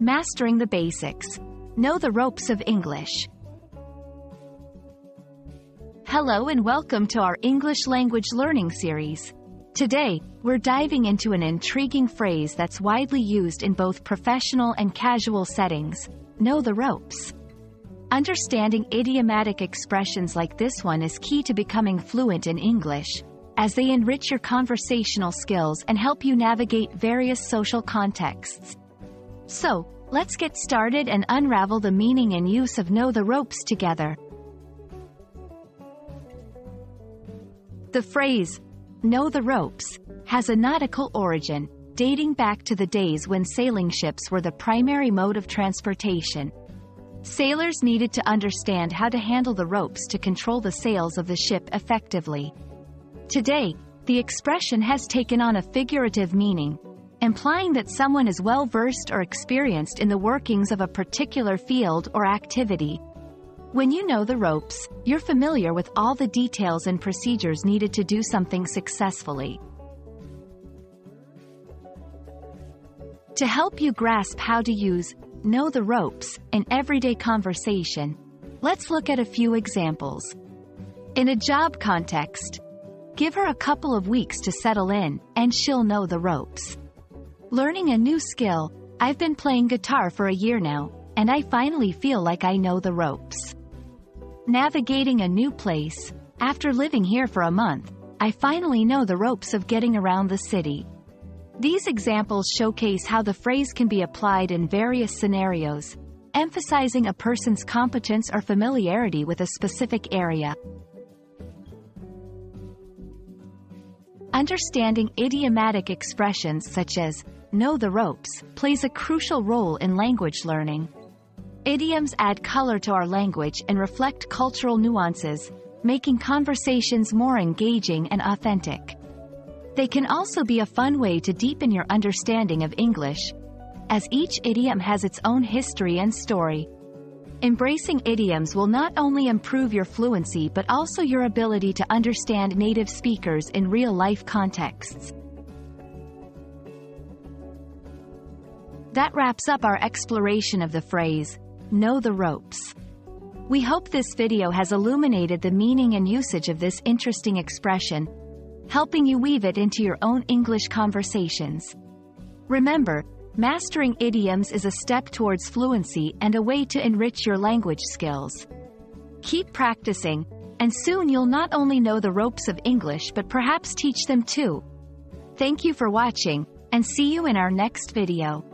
Mastering the basics. Know the ropes of English. Hello and welcome to our English language learning series. Today, we're diving into an intriguing phrase that's widely used in both professional and casual settings: know the ropes. Understanding idiomatic expressions like this one is key to becoming fluent in English, as they enrich your conversational skills and help you navigate various social contexts. So, let's get started and unravel the meaning and use of know the ropes together. The phrase, know the ropes, has a nautical origin, dating back to the days when sailing ships were the primary mode of transportation. Sailors needed to understand how to handle the ropes to control the sails of the ship effectively. Today, the expression has taken on a figurative meaning, implying that someone is well-versed or experienced in the workings of a particular field or activity. When you know the ropes, you're familiar with all the details and procedures needed to do something successfully. To help you grasp how to use know the ropes in everyday conversation, let's look at a few examples. In a job context, give her a couple of weeks to settle in, and she'll know the ropes. Learning a new skill, I've been playing guitar for a year now, and I finally feel like I know the ropes. Navigating a new place, after living here for a month, I finally know the ropes of getting around the city. These examples showcase how the phrase can be applied in various scenarios, emphasizing a person's competence or familiarity with a specific area. Understanding idiomatic expressions such as know the ropes plays a crucial role in language learning. Idioms add color to our language and reflect cultural nuances, making conversations more engaging and authentic. They can also be a fun way to deepen your understanding of English, as each idiom has its own history and story. Embracing idioms will not only improve your fluency but also your ability to understand native speakers in real-life contexts. That wraps up our exploration of the phrase, know the ropes. We hope this video has illuminated the meaning and usage of this interesting expression, helping you weave it into your own English conversations. Remember, mastering idioms is a step towards fluency and a way to enrich your language skills. Keep practicing, and soon you'll not only know the ropes of English but perhaps teach them too. Thank you for watching, and see you in our next video.